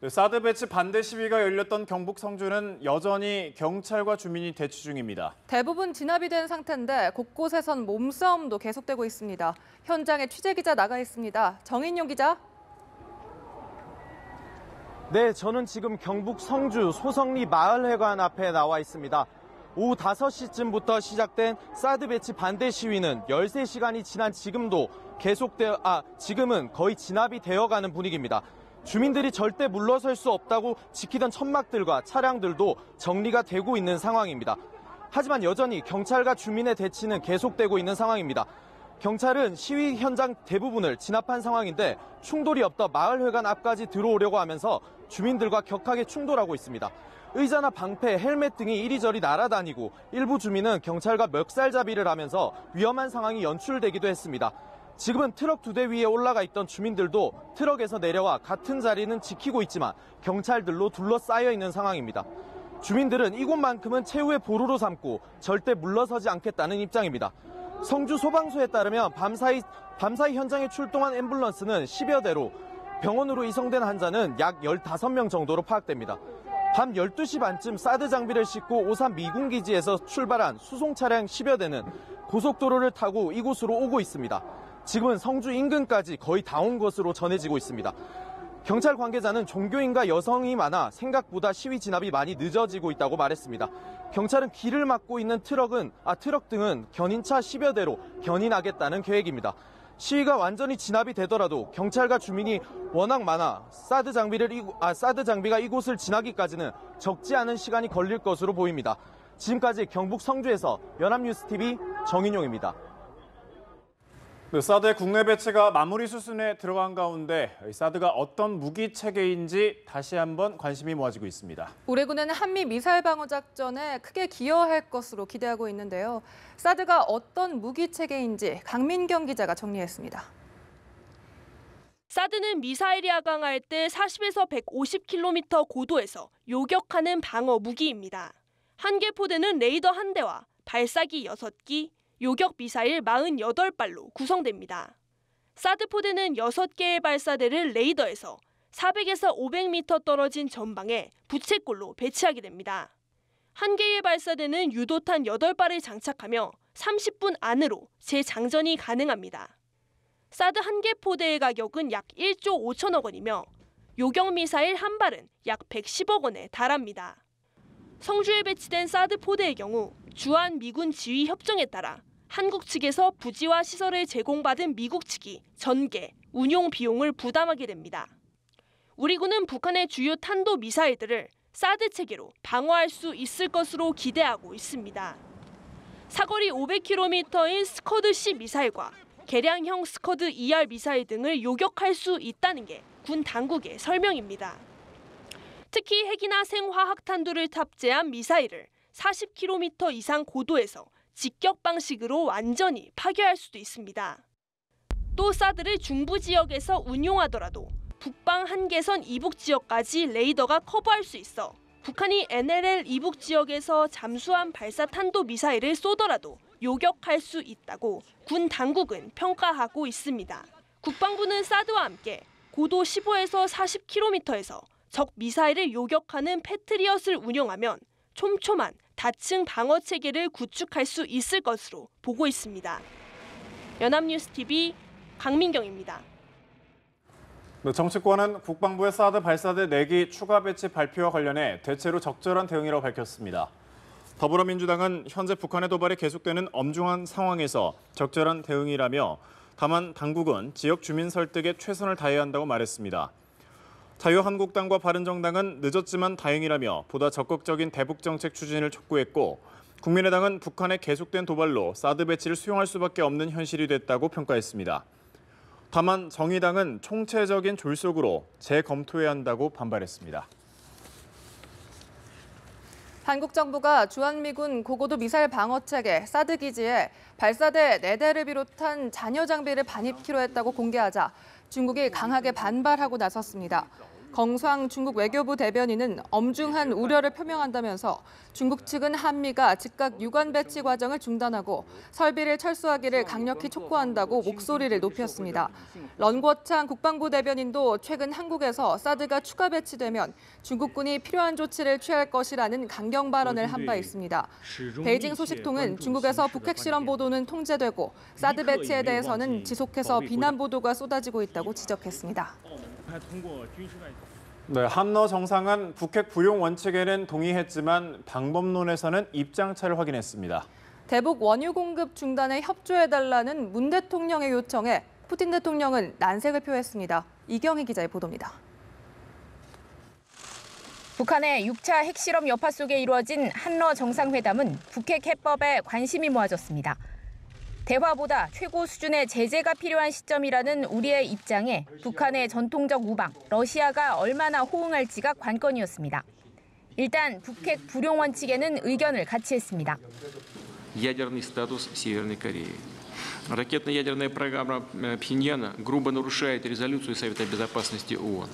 사드 배치 반대 시위가 열렸던 경북 성주는 여전히 경찰과 주민이 대치 중입니다. 대부분 진압이 된 상태인데 곳곳에선 몸싸움도 계속되고 있습니다. 현장에 취재기자 나가 있습니다. 정인용 기자. 네, 저는 지금 경북 성주 소성리 마을회관 앞에 나와 있습니다. 오후 5시쯤부터 시작된 사드 배치 반대 시위는 13시간이 지난 지금도 지금은 거의 진압이 되어가는 분위기입니다. 주민들이 절대 물러설 수 없다고 지키던 천막들과 차량들도 정리가 되고 있는 상황입니다. 하지만 여전히 경찰과 주민의 대치는 계속되고 있는 상황입니다. 경찰은 시위 현장 대부분을 진압한 상황인데 충돌이 없다 마을회관 앞까지 들어오려고 하면서 주민들과 격하게 충돌하고 있습니다. 의자나 방패, 헬멧 등이 이리저리 날아다니고 일부 주민은 경찰과 멱살잡이를 하면서 위험한 상황이 연출되기도 했습니다. 지금은 트럭 2대 위에 올라가 있던 주민들도 트럭에서 내려와 같은 자리는 지키고 있지만 경찰들로 둘러싸여 있는 상황입니다. 주민들은 이곳만큼은 최후의 보루로 삼고 절대 물러서지 않겠다는 입장입니다. 성주 소방서에 따르면 밤사이 현장에 출동한 앰뷸런스는 10여 대로 병원으로 이송된 환자는 약 15명 정도로 파악됩니다. 밤 12시 반쯤 사드 장비를 싣고 오산 미군기지에서 출발한 수송 차량 10여 대는 고속도로를 타고 이곳으로 오고 있습니다. 지금은 성주 인근까지 거의 다 온 것으로 전해지고 있습니다. 경찰 관계자는 종교인과 여성이 많아 생각보다 시위 진압이 많이 늦어지고 있다고 말했습니다. 경찰은 길을 막고 있는 트럭 등은 견인차 10여 대로 견인하겠다는 계획입니다. 시위가 완전히 진압이 되더라도 경찰과 주민이 워낙 많아 사드 장비가 이곳을 지나기까지는 적지 않은 시간이 걸릴 것으로 보입니다. 지금까지 경북 성주에서 연합뉴스TV 정인용입니다. 사드의 국내 배치가 마무리 수순에 들어간 가운데 사드가 어떤 무기 체계인지 다시 한번 관심이 모아지고 있습니다. 우리 군은 한미 미사일 방어 작전에 크게 기여할 것으로 기대하고 있는데요. 사드가 어떤 무기 체계인지 강민경 기자가 정리했습니다. 사드는 미사일이 하강할 때 40에서 150km 고도에서 요격하는 방어 무기입니다. 한 개 포대는 레이더 1대와 발사기 6기, 요격 미사일 48발로 구성됩니다. 사드 포대는 6개의 발사대를 레이더에서 400에서 500m 떨어진 전방에 부채꼴로 배치하게 됩니다. 한 개의 발사대는 유도탄 8발을 장착하며 30분 안으로 재장전이 가능합니다. 사드 한 개 포대의 가격은 약 1조 5천억 원이며 요격 미사일 한 발은 약 110억 원에 달합니다. 성주에 배치된 사드 포대의 경우 주한 미군 지휘 협정에 따라 한국 측에서 부지와 시설을 제공받은 미국 측이 전개, 운용 비용을 부담하게 됩니다. 우리 군은 북한의 주요 탄도 미사일들을 사드 체계로 방어할 수 있을 것으로 기대하고 있습니다. 사거리 500km인 스커드-C 미사일과 개량형 스커드-ER 미사일 등을 요격할 수 있다는 게 군 당국의 설명입니다. 특히 핵이나 생화학탄두를 탑재한 미사일을 40km 이상 고도에서 직격 방식으로 완전히 파괴할 수도 있습니다. 또 사드를 중부 지역에서 운용하더라도 북방 한계선 이북 지역까지 레이더가 커버할 수 있어 북한이 NLL 이북 지역에서 잠수함 발사 탄도 미사일을 쏘더라도 요격할 수 있다고 군 당국은 평가하고 있습니다. 국방부는 사드와 함께 고도 15에서 40km에서 적 미사일을 요격하는 패트리엇을 운용하면 촘촘한 다층 방어 체계를 구축할 수 있을 것으로 보고 있습니다. 연합뉴스TV 강민경입니다. 정치권은 국방부의 사드 발사대 4기 추가 배치 발표와 관련해 대체로 적절한 대응이라고 밝혔습니다. 더불어민주당은 현재 북한의 도발이 계속되는 엄중한 상황에서 적절한 대응이라며 다만 당국은 지역 주민 설득에 최선을 다해야 한다고 말했습니다. 자유한국당과 바른정당은 늦었지만 다행이라며 보다 적극적인 대북 정책 추진을 촉구했고 국민의당은 북한의 계속된 도발로 사드 배치를 수용할 수밖에 없는 현실이 됐다고 평가했습니다. 다만 정의당은 총체적인 졸속으로 재검토해야 한다고 반발했습니다. 한국 정부가 주한미군 고고도 미사일 방어체계 사드 기지에 발사대 4대를 비롯한 잔여 장비를 반입키로 했다고 공개하자 중국이 강하게 반발하고 나섰습니다. 껑수ang 중국 외교부 대변인은 엄중한 우려를 표명한다면서 중국 측은 한미가 즉각 유관 배치 과정을 중단하고 설비를 철수하기를 강력히 촉구한다고 목소리를 높였습니다. 런궈창 국방부 대변인도 최근 한국에서 사드가 추가 배치되면 중국군이 필요한 조치를 취할 것이라는 강경 발언을 한 바 있습니다. 베이징 소식통은 중국에서 북핵 실험 보도는 통제되고 사드 배치에 대해서는 지속해서 비난 보도가 쏟아지고 있다고 지적했습니다. 네, 한러 정상은 북핵 불용 원칙에는 동의했지만 방법론에서는 입장차를 확인했습니다. 대북 원유 공급 중단에 협조해달라는 문 대통령의 요청에 푸틴 대통령은 난색을 표했습니다. 이경희 기자의 보도입니다. 북한의 6차 핵실험 여파 속에 이루어진 한러 정상회담은 북핵 해법에 관심이 모아졌습니다. 대화보다 최고 수준의 제재가 필요한 시점이라는 우리의 입장에 북한의 전통적 우방, 러시아가 얼마나 호응할지가 관건이었습니다. 일단 북핵 불용 원칙에는 의견을 같이 했습니다. Ядерный статус Северной Кореи. Ракетно-ядерная программа Пхеньяна грубо нарушает резолюцию Совета Безопасности ООН.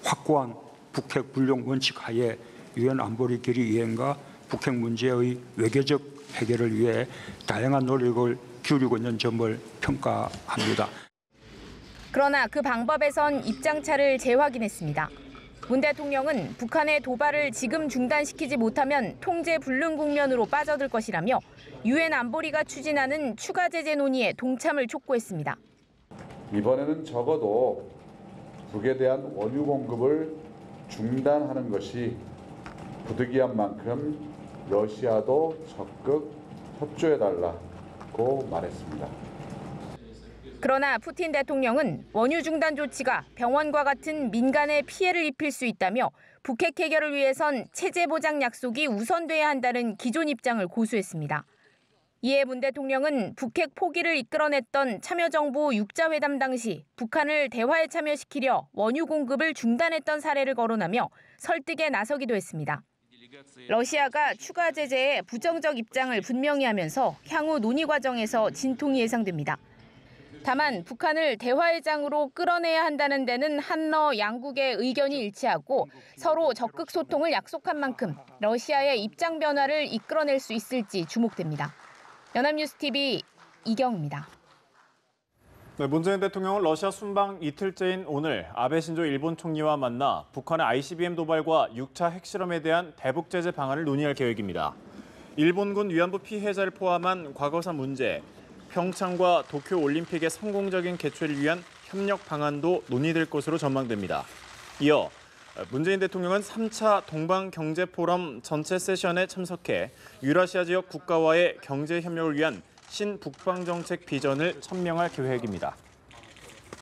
확고한 북핵 불용 원칙 하에 유엔 안보리 결의 이행과 북핵 문제의 외교적 해결을 위해 다양한 노력을 기울이고 있는 점을 평가합니다. 그러나 그 방법에선 입장차를 재확인했습니다. 문 대통령은 북한의 도발을 지금 중단시키지 못하면 통제 불능 국면으로 빠져들 것이라며 유엔 안보리가 추진하는 추가 제재 논의에 동참을 촉구했습니다. 이번에는 적어도 북에 대한 원유 공급을 중단하는 것이 부득이한 만큼 러시아도 적극 협조해달라고 말했습니다. 그러나 푸틴 대통령은 원유 중단 조치가 병원과 같은 민간에 피해를 입힐 수 있다며 북핵 해결을 위해선 체제 보장 약속이 우선돼야 한다는 기존 입장을 고수했습니다. 이에 문 대통령은 북핵 포기를 이끌어냈던 참여정부 6자 회담 당시 북한을 대화에 참여시키려 원유 공급을 중단했던 사례를 거론하며 설득에 나서기도 했습니다. 러시아가 추가 제재에 부정적 입장을 분명히 하면서 향후 논의 과정에서 진통이 예상됩니다. 다만 북한을 대화의 장으로 끌어내야 한다는 데는 한러 양국의 의견이 일치하고 서로 적극 소통을 약속한 만큼 러시아의 입장 변화를 이끌어낼 수 있을지 주목됩니다. 연합뉴스TV 이경입니다. 네, 문재인 대통령은 러시아 순방 이틀째인 오늘 아베 신조 일본 총리와 만나 북한의 ICBM 도발과 6차 핵실험에 대한 대북 제재 방안을 논의할 계획입니다. 일본군 위안부 피해자를 포함한 과거사 문제, 평창과 도쿄 올림픽의 성공적인 개최를 위한 협력 방안도 논의될 것으로 전망됩니다. 이어 문재인 대통령은 3차 동방경제포럼 전체 세션에 참석해 유라시아 지역 국가와의 경제 협력을 위한 신북방정책 비전을 천명할 계획입니다.